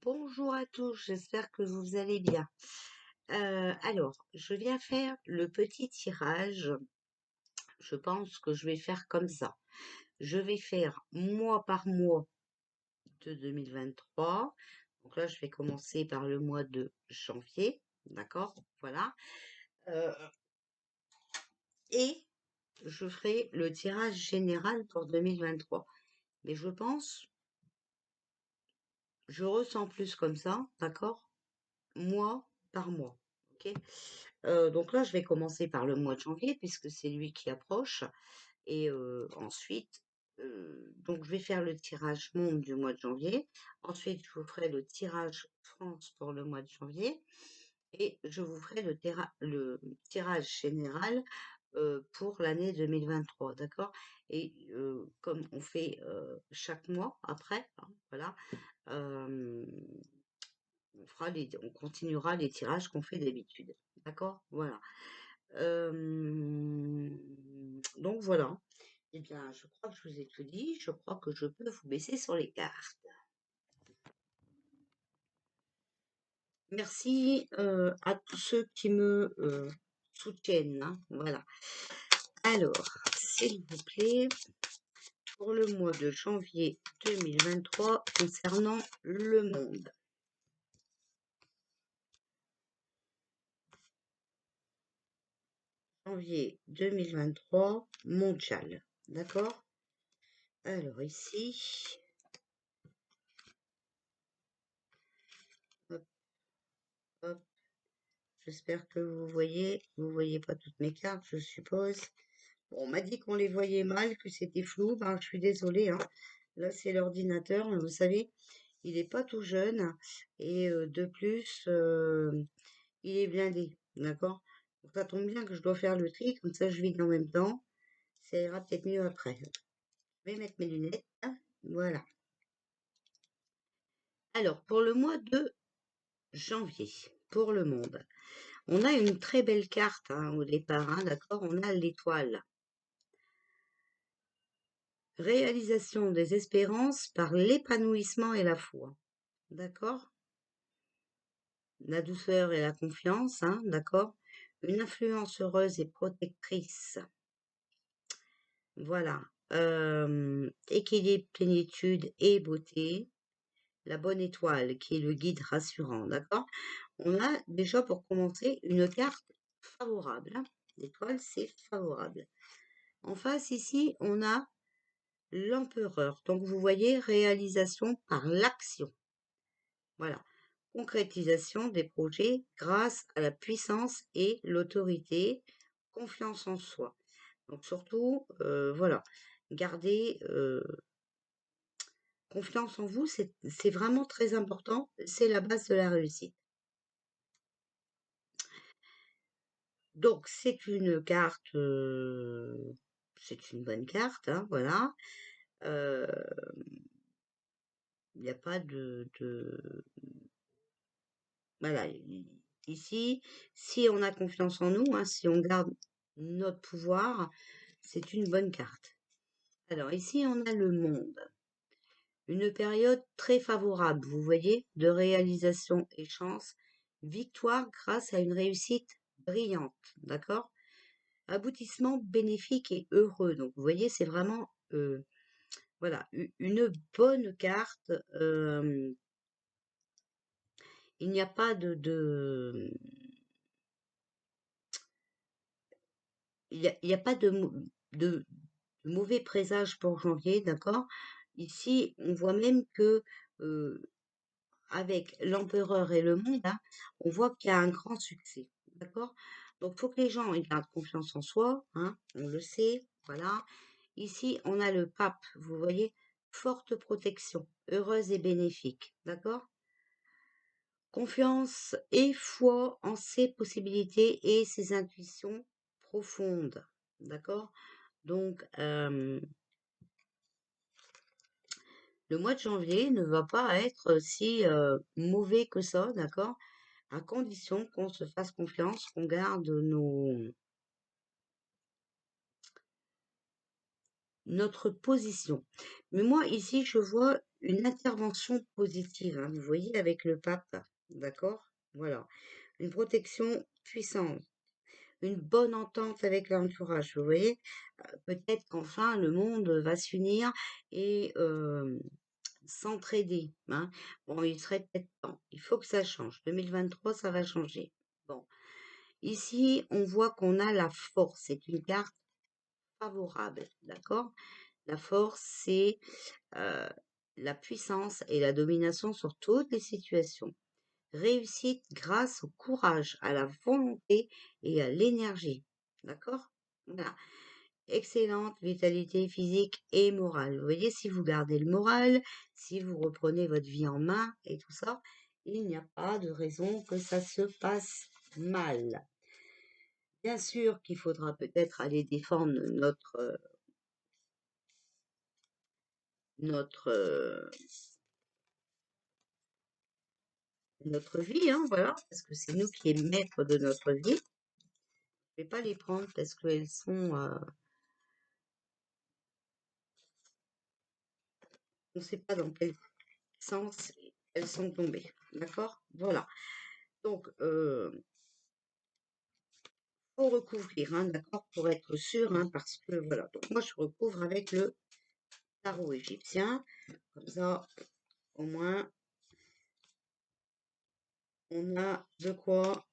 Bonjour à tous, j'espère que vous allez bien. Alors, je viens faire le petit tirage. Je pense que je vais faire comme ça. Je vais faire mois par mois de 2023. Donc là, je vais commencer par le mois de janvier. D'accord? Voilà. Euh, et je ferai le tirage général pour 2023. Mais je pense, je ressens plus comme ça. D'accord? Mois par mois. Ok? Donc là, je vais commencer par le mois de janvier puisque c'est lui qui approche. Et ensuite, donc je vais faire le tirage monde du mois de janvier. Ensuite, je vous ferai le tirage France pour le mois de janvier. Et je vous ferai le tirage général pour l'année 2023, d'accord? Et comme on fait chaque mois après, hein, voilà, on continuera les tirages qu'on fait d'habitude, d'accord? Voilà. Donc voilà. Eh bien, je crois que je vous ai tout dit. Je crois que je peux vous baisser sur les cartes. Merci à tous ceux qui me soutiennent, hein. Voilà. Alors, s'il vous plaît, pour le mois de janvier 2023 concernant le monde. Janvier 2023 mondial. D'accord? Alors ici, hop, hop. J'espère que vous voyez pas toutes mes cartes, je suppose. Bon, on m'a dit qu'on les voyait mal, que c'était flou. Ben, je suis désolée, hein. Là, c'est l'ordinateur, mais vous savez, il n'est pas tout jeune. Et de plus, il est blindé. D'accord? Donc, ça tombe bien que je dois faire le tri, comme ça je vide en même temps. Ça ira peut-être mieux après. Je vais mettre mes lunettes. Voilà. Alors, pour le mois de janvier, pour le monde, on a une très belle carte hein, au départ, hein, d'accord? On a l'étoile. Réalisation des espérances par l'épanouissement et la foi. D'accord? La douceur et la confiance, hein, d'accord? Une influence heureuse et protectrice. Voilà. Équilibre, plénitude et beauté. La bonne étoile qui est le guide rassurant, d'accord? On a déjà pour commencer une carte favorable, hein. L'étoile, c'est favorable. En face, ici, on a l'empereur. Donc, vous voyez, réalisation par l'action. Voilà. Concrétisation des projets grâce à la puissance et l'autorité, confiance en soi. Donc surtout, voilà, gardez confiance en vous, c'est vraiment très important, c'est la base de la réussite. Donc c'est une carte, c'est une bonne carte, hein, voilà. Il n'y a pas voilà, ici, si on a confiance en nous, hein, si on garde notre pouvoir, c'est une bonne carte. Alors ici, on a le monde. Une période très favorable, vous voyez, de réalisation et chance. Victoire grâce à une réussite brillante, d'accord? Aboutissement bénéfique et heureux. Donc vous voyez, c'est vraiment voilà, une bonne carte. Il n'y a pas il y a pas de mauvais présage pour janvier, d'accord? Ici, on voit même que avec l'empereur et le monde, hein, on voit qu'il y a un grand succès, d'accord? Donc, il faut que les gens ils gardent confiance en soi, hein, on le sait, voilà. Ici, on a le pape, vous voyez, forte protection, heureuse et bénéfique, d'accord? Confiance et foi en ses possibilités et ses intuitions profondes, d'accord? Donc, le mois de janvier ne va pas être si mauvais que ça, d'accord? À condition qu'on se fasse confiance, qu'on garde notre position. Mais moi, ici, je vois une intervention positive, hein, vous voyez, avec le pape, d'accord? Voilà. Une protection puissante, une bonne entente avec l'entourage, vous voyez? Peut-être qu'enfin le monde va s'unir et s'entraider, hein. Bon, il serait peut-être temps. Il faut que ça change. 2023, ça va changer. Bon. Ici, on voit qu'on a la force. C'est une carte favorable, d'accord? La force, c'est euh, la puissance et la domination sur toutes les situations. Réussite grâce au courage, à la volonté et à l'énergie. D'accord? Voilà. Excellente vitalité physique et morale. Vous voyez, si vous gardez le moral, si vous reprenez votre vie en main et tout ça, il n'y a pas de raison que ça se passe mal. Bien sûr qu'il faudra peut-être aller défendre notre, notre vie, hein, voilà, parce que c'est nous qui sommes maîtres de notre vie. Je ne vais pas les prendre parce qu'elles sont... on ne sait pas dans quel sens elles sont tombées. D'accord? Voilà. Donc, faut recouvrir, hein, d'accord? Pour être sûr, hein, parce que voilà. Donc, moi, je recouvre avec le tarot égyptien. Comme ça, au moins, on a de quoi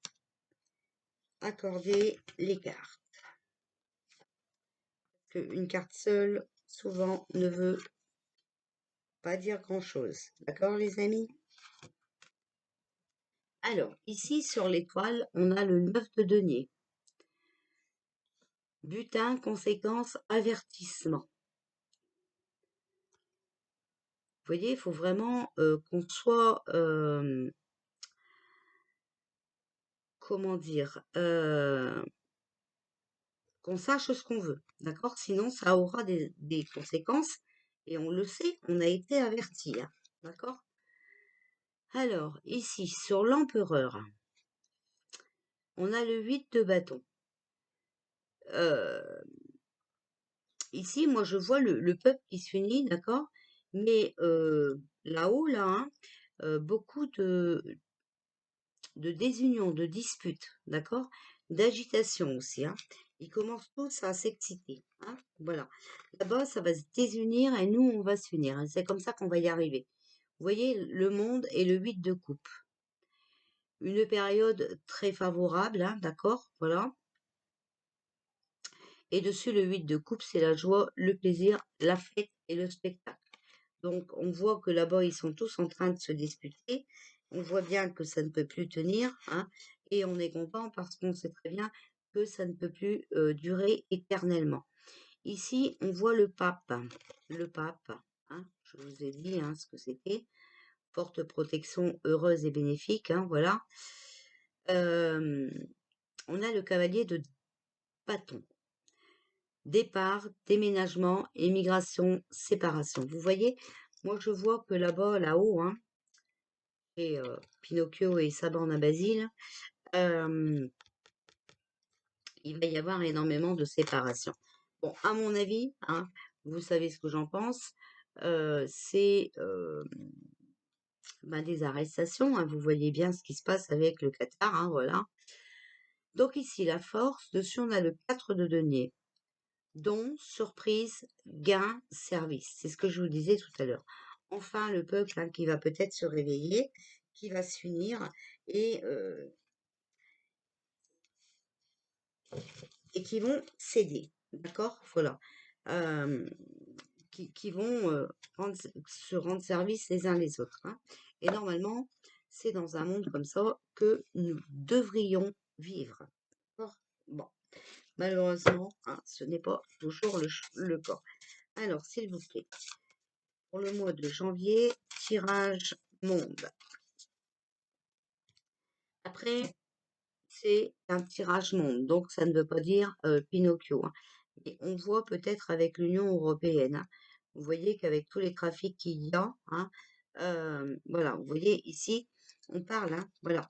accorder les cartes. Une carte seule, souvent, ne veut pas dire grand-chose. D'accord, les amis? Alors, ici, sur l'étoile, on a le 9 de denier. Butin, conséquence, avertissement. Vous voyez, il faut vraiment qu'on soit, comment dire, qu'on sache ce qu'on veut, d'accord? Sinon, ça aura des conséquences, et on le sait, on a été averti, hein, d'accord? Alors, ici, sur l'empereur, on a le 8 de bâton. Ici, moi, je vois le peuple qui s'unit, d'accord? Mais là-haut, là, hein, beaucoup de désunion, de disputes, d'accord? D'agitation aussi, hein. Ils commencent tous à s'exciter, hein. Voilà. Là-bas, ça va se désunir et nous, on va s'unir, hein. C'est comme ça qu'on va y arriver. Vous voyez, le monde et le 8 de coupe. Une période très favorable, hein, d'accord? Voilà. Et dessus, le 8 de coupe, c'est la joie, le plaisir, la fête et le spectacle. Donc, on voit que là-bas, ils sont tous en train de se disputer. On voit bien que ça ne peut plus tenir, hein, et on est content parce qu'on sait très bien que ça ne peut plus durer éternellement. Ici, on voit le pape. Le pape, hein, je vous ai dit hein, ce que c'était. Forte protection heureuse et bénéfique, hein, voilà. On a le cavalier de bâton. Départ, déménagement, émigration, séparation. Vous voyez, moi je vois que là-bas, là-haut, hein, et Pinocchio et sa bande à Basile, il va y avoir énormément de séparation. Bon, à mon avis, hein, vous savez ce que j'en pense, c'est des arrestations, hein, vous voyez bien ce qui se passe avec le Qatar, hein, voilà. Donc ici, la force, dessus on a le 4 de denier. Don, surprise, gain, service. C'est ce que je vous disais tout à l'heure. Enfin, le peuple hein, qui va peut-être se réveiller, qui va s'unir et qui vont céder, d'accord? Voilà. Qui vont se rendre service les uns les autres, hein. Et normalement, c'est dans un monde comme ça que nous devrions vivre. D'accord? Bon, malheureusement, hein, ce n'est pas toujours le cas. Alors, s'il vous plaît, pour le mois de janvier, tirage monde. Après, c'est un tirage monde, donc ça ne veut pas dire Pinocchio, hein. Mais on voit peut-être avec l'Union européenne, hein. Vous voyez qu'avec tous les trafics qu'il y a, hein, voilà, vous voyez ici, on parle, hein, voilà,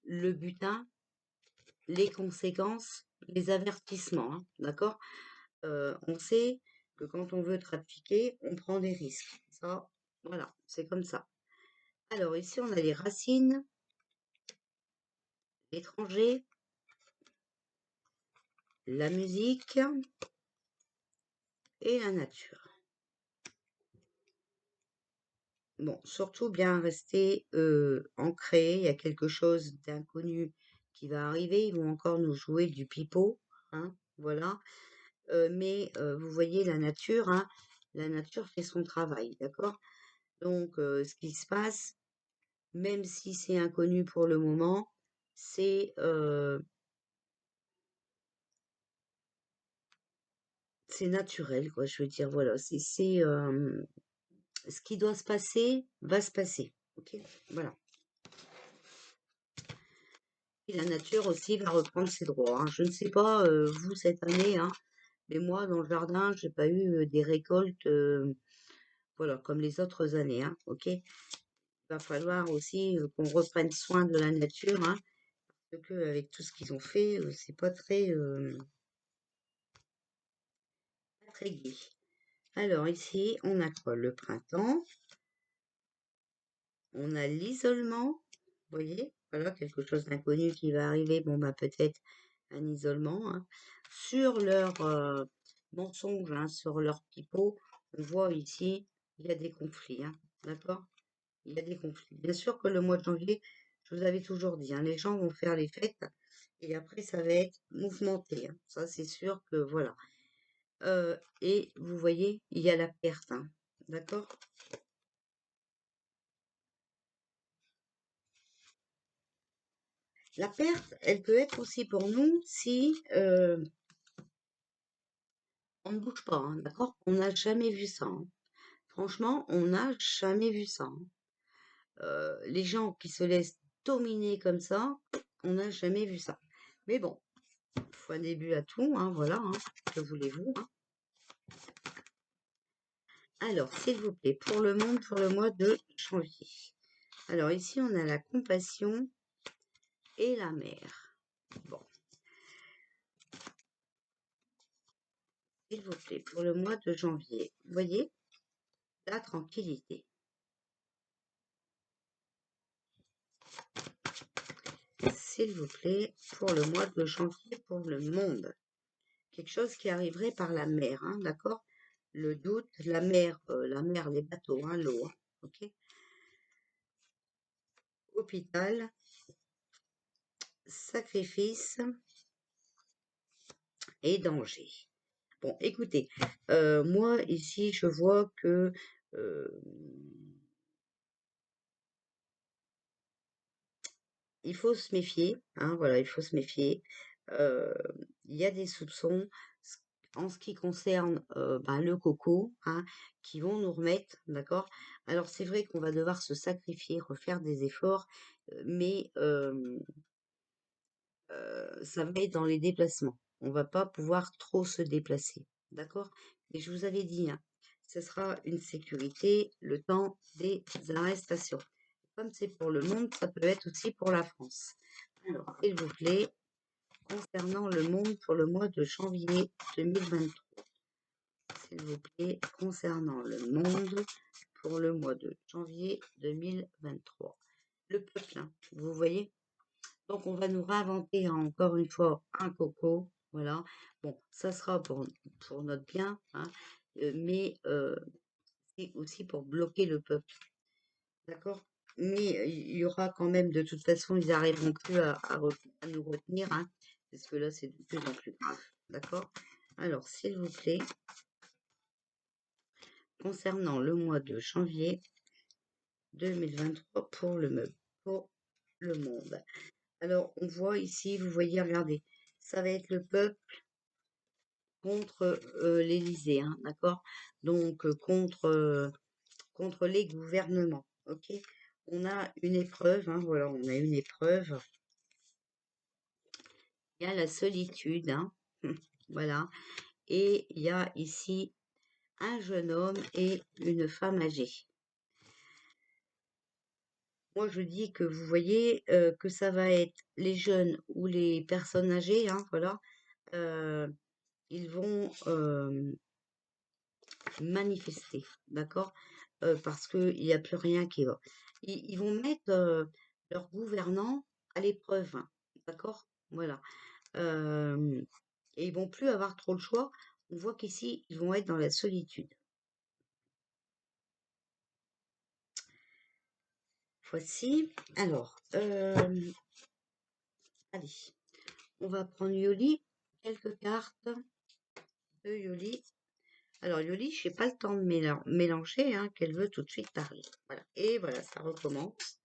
le butin, les conséquences, les avertissements, hein, d'accord? On sait que quand on veut trafiquer, on prend des risques. Ça, voilà, c'est comme ça. Alors ici, on a les racines, l'étranger, la musique et la nature. Bon, surtout bien rester ancré. Il y a quelque chose d'inconnu qui va arriver. Ils vont encore nous jouer du pipeau, hein, voilà. Mais vous voyez la nature, hein, la nature fait son travail, d'accord? Donc, ce qui se passe, même si c'est inconnu pour le moment, c'est naturel, quoi. Je veux dire, voilà, ce qui doit se passer va se passer, ok? Voilà. Et la nature aussi va reprendre ses droits, hein. Je ne sais pas, vous, cette année, hein, mais moi, dans le jardin, j'ai pas eu des récoltes, voilà, comme les autres années, hein, ok? Il va falloir aussi qu'on reprenne soin de la nature, hein, parce que avec tout ce qu'ils ont fait, c'est pas très gai. Alors ici, on a quoi? Le printemps, on a l'isolement, vous voyez? Voilà, quelque chose d'inconnu qui va arriver. Bon, bah peut-être un isolement, hein. Sur leur mensonge, hein, sur leur pipeau, on voit ici, il y a des conflits, hein, d'accord? Il y a des conflits. Bien sûr que le mois de janvier, je vous avais toujours dit, hein, les gens vont faire les fêtes et après ça va être mouvementé, hein. Ça, c'est sûr que voilà. Et vous voyez, il y a la perte, hein, d'accord? La perte, elle peut être aussi pour nous si on ne bouge pas, hein, d'accord? On n'a jamais vu ça, hein. Franchement, on n'a jamais vu ça, hein. Les gens qui se laissent dominer comme ça, on n'a jamais vu ça. Mais bon, il faut un début à tout, hein, voilà, hein, que voulez-vous, hein. Alors, s'il vous plaît, pour le monde, pour le mois de janvier. Alors ici, on a la compassion et la mer. Bon, s'il vous plaît, pour le mois de janvier, vous voyez, la tranquillité. S'il vous plaît, pour le mois de janvier, pour le monde. Quelque chose qui arriverait par la mer, hein, d'accord? Le doute, la mer, les bateaux, hein, l'eau, hein, ok? Hôpital, sacrifice et danger. Bon, écoutez, moi ici, je vois que euh, il faut se méfier, hein, voilà, il faut se méfier. Euh, Il y a des soupçons en ce qui concerne ben, le coco, hein, qui vont nous remettre, d'accord? Alors c'est vrai qu'on va devoir se sacrifier, refaire des efforts, mais ça va être dans les déplacements. On va pas pouvoir trop se déplacer, d'accord? Mais je vous avais dit, hein, ce sera une sécurité le temps des arrestations. Comme c'est pour le monde, ça peut être aussi pour la France. Alors, s'il vous plaît, concernant le monde pour le mois de janvier 2023. S'il vous plaît, concernant le monde pour le mois de janvier 2023. Le peuple, hein, vous voyez? Donc, on va nous réinventer encore une fois un coco. Voilà. Bon, ça sera pour notre bien, hein, mais c'est aussi pour bloquer le peuple. D'accord? Mais il y aura quand même, de toute façon, ils n'arriveront plus à nous retenir, hein, parce que là, c'est de plus en plus grave. D'accord? Alors, s'il vous plaît, concernant le mois de janvier 2023 pour le monde. Alors, on voit ici, vous voyez, regardez, ça va être le peuple contre l'Élysée, hein, d'accord? Donc, contre les gouvernements, ok? On a une épreuve, hein, voilà, on a une épreuve. Il y a la solitude, hein, voilà. Et il y a ici un jeune homme et une femme âgée. Moi, je dis que vous voyez que ça va être les jeunes ou les personnes âgées, hein, voilà. euh, ils vont manifester, d'accord? Parce qu'il n'y a plus rien qui va. Ils vont mettre leurs gouvernants à l'épreuve, hein, d'accord? Voilà. Et ils vont plus avoir trop le choix. On voit qu'ici, ils vont être dans la solitude. Voici. Alors, allez, on va prendre Yoli. Quelques cartes de Yoli. Alors, Yoli, je n'ai pas le temps de mélanger, hein, qu'elle veut tout de suite parler. Voilà. Et voilà, ça recommence.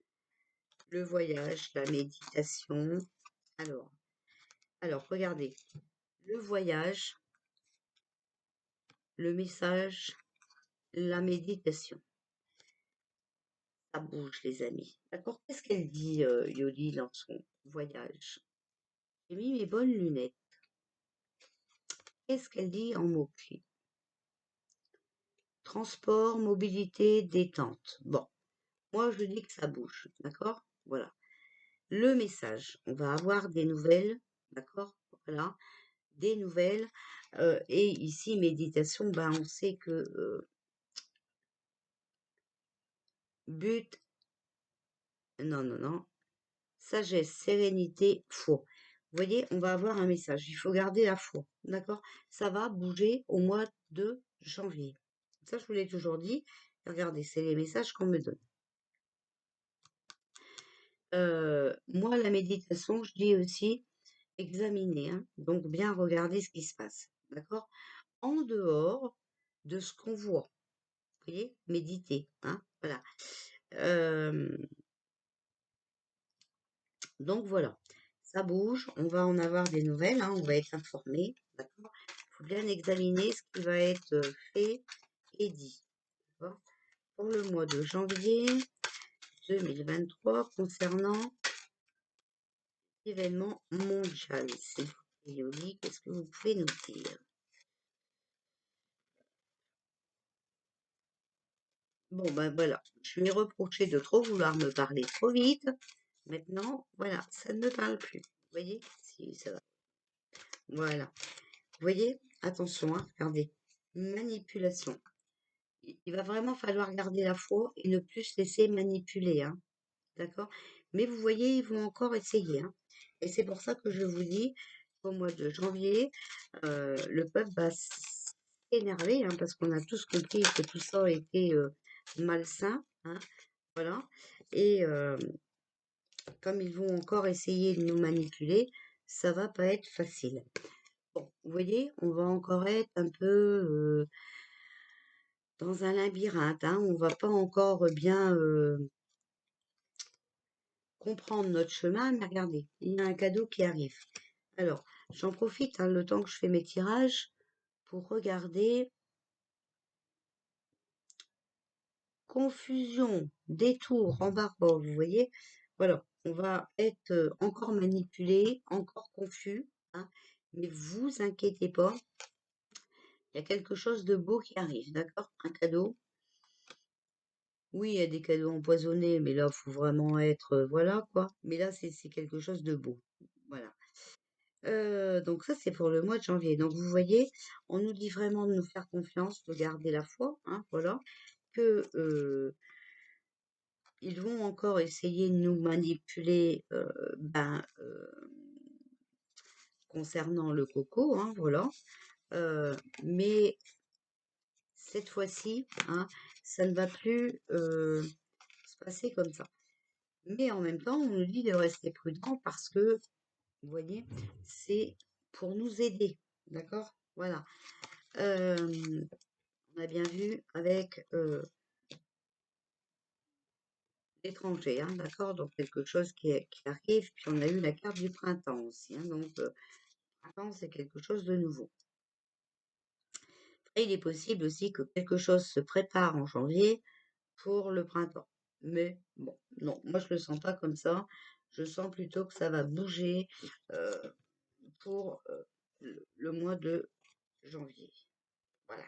Le voyage, la méditation. Alors, regardez. Le voyage, le message, la méditation. Ça bouge, les amis. D'accord? Qu'est-ce qu'elle dit, Yoli, dans son voyage? J'ai mis mes bonnes lunettes. Qu'est-ce qu'elle dit en mots-clés? Transport, mobilité, détente. Bon, moi je dis que ça bouge, d'accord? Voilà. Le message, on va avoir des nouvelles, d'accord? Voilà, des nouvelles. Et ici, méditation, ben on sait que but, non, non, non, sagesse, sérénité, foi. Vous voyez, on va avoir un message. Il faut garder la foi, d'accord? Ça va bouger au mois de janvier. Ça, je vous l'ai toujours dit. Regardez, c'est les messages qu'on me donne. Moi, la méditation, je dis aussi examiner, hein, donc bien regarder ce qui se passe, d'accord? En dehors de ce qu'on voit, vous voyez? Méditer, hein, voilà. Donc voilà, ça bouge, on va en avoir des nouvelles, hein, on va être informé, d'accord? Il faut bien examiner ce qui va être fait et dit, d'accord? Pour le mois de janvier 2023 concernant l'événement mondial. C'est Yoli, qu'est-ce que vous pouvez nous dire? Bon, ben voilà, je lui ai reproché de trop vouloir me parler trop vite. Maintenant, voilà, ça ne me parle plus. Vous voyez? Si, ça va. Voilà. Vous voyez? Attention, hein, regardez. Manipulation. Il va vraiment falloir garder la foi et ne plus se laisser manipuler, hein. D'accord? Mais vous voyez, ils vont encore essayer, hein. Et c'est pour ça que je vous dis qu'au mois de janvier, le peuple va s'énerver, hein, parce qu'on a tous compris que tout ça a été malsain, hein. Voilà. Et comme ils vont encore essayer de nous manipuler, ça va pas être facile. Bon, vous voyez, on va encore être un peu dans un labyrinthe, hein. On va pas encore bien comprendre notre chemin, mais regardez, il y a un cadeau qui arrive. Alors, j'en profite, hein, le temps que je fais mes tirages pour regarder. Confusion, détour, embarras, vous voyez? Voilà, on va être encore manipulé, encore confus, hein, mais vous inquiétez pas, il y a quelque chose de beau qui arrive, d'accord? Un cadeau. Oui, il y a des cadeaux empoisonnés, mais là, il faut vraiment être, voilà, quoi. Mais là, c'est quelque chose de beau. Voilà. Donc ça, c'est pour le mois de janvier. Donc vous voyez, on nous dit vraiment de nous faire confiance, de garder la foi, hein, voilà, que ils vont encore essayer de nous manipuler, concernant le coco, hein, voilà. Mais cette fois-ci, hein, ça ne va plus se passer comme ça. Mais en même temps, on nous dit de rester prudent parce que, vous voyez, c'est pour nous aider, d'accord? Voilà. On a bien vu avec l'étranger, hein, d'accord? Donc quelque chose qui arrive, puis on a eu la carte du printemps aussi, hein, donc printemps, c'est quelque chose de nouveau. Et il est possible aussi que quelque chose se prépare en janvier pour le printemps. Mais bon, non, moi je le sens pas comme ça. Je sens plutôt que ça va bouger pour le mois de janvier. Voilà.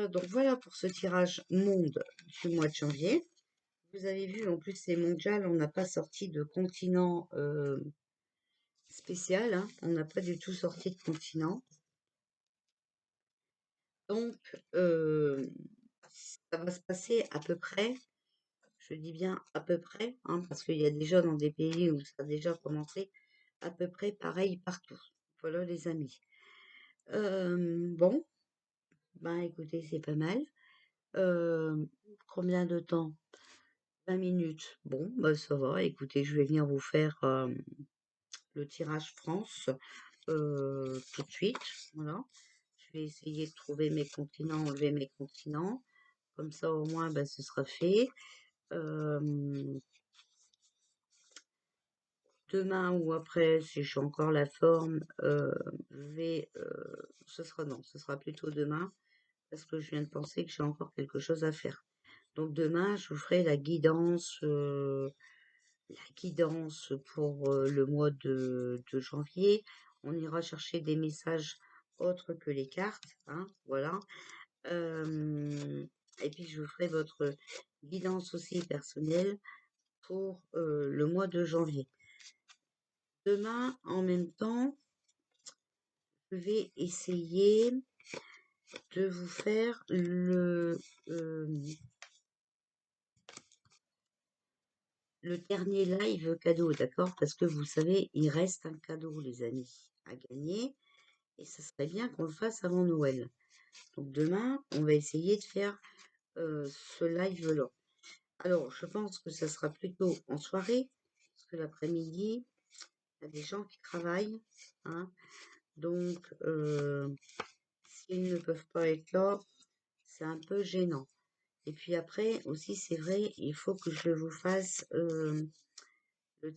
Donc voilà pour ce tirage monde du mois de janvier. Vous avez vu, en plus c'est mondial, on n'a pas sorti de continent spécial, hein. On n'a pas du tout sorti de continent. Donc, ça va se passer à peu près, je dis bien à peu près, hein, parce qu'il y a déjà dans des pays où ça a déjà commencé, à peu près pareil partout. Voilà les amis. Bon, ben écoutez, c'est pas mal. Combien de temps? 20 minutes. Bon, bah ça va. Écoutez, je vais venir vous faire le tirage France tout de suite. Voilà. Je vais essayer de trouver mes continents, enlever mes continents. Comme ça, au moins, bah, ce sera fait. Demain ou après, si j'ai encore la forme, ce sera non, ce sera plutôt demain, parce que je viens de penser que j'ai encore quelque chose à faire. Donc demain, je vous ferai la guidance pour le mois de janvier. On ira chercher des messages autres que les cartes, hein, voilà. Et puis je vous ferai votre guidance aussi personnelle pour le mois de janvier. Demain, en même temps, je vais essayer de vous faire euh, le dernier live cadeau, d'accord? Parce que vous savez, il reste un cadeau, les amis, à gagner. Et ça serait bien qu'on le fasse avant Noël. Donc demain, on va essayer de faire ce live-là. Alors, je pense que ça sera plutôt en soirée, parce que l'après-midi, il y a des gens qui travaillent, hein. Donc, s'ils ne peuvent pas être là, c'est un peu gênant. Et puis après, aussi, c'est vrai, il faut que je vous fasse le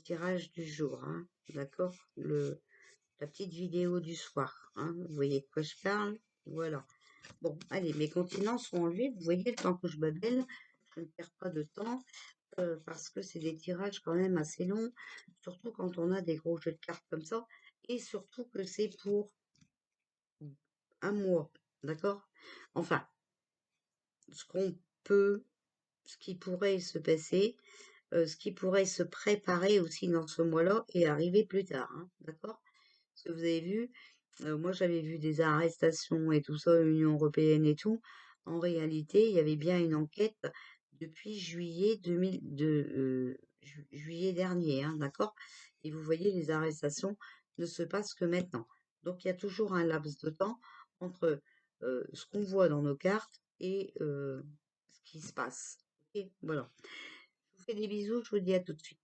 tirage du jour, hein, d'accord? La petite vidéo du soir, hein, vous voyez de quoi je parle? Voilà. Bon, allez, mes continents sont enlevés. Vous voyez, le temps que je babelle, je ne perds pas de temps parce que c'est des tirages quand même assez longs, surtout quand on a des gros jeux de cartes comme ça, et surtout que c'est pour un mois, d'accord? Enfin, ce qu'on peut, ce qui pourrait se passer, ce qui pourrait se préparer aussi dans ce mois-là et arriver plus tard, hein, d'accord? Parce que vous avez vu, moi j'avais vu des arrestations et tout ça, Union européenne et tout. En réalité, il y avait bien une enquête depuis juillet 2000, juillet dernier, hein, d'accord? Et vous voyez, les arrestations ne se passent que maintenant. Donc il y a toujours un laps de temps entre ce qu'on voit dans nos cartes et ce qui se passe. Ok, voilà. Je vous fais des bisous, je vous dis à tout de suite.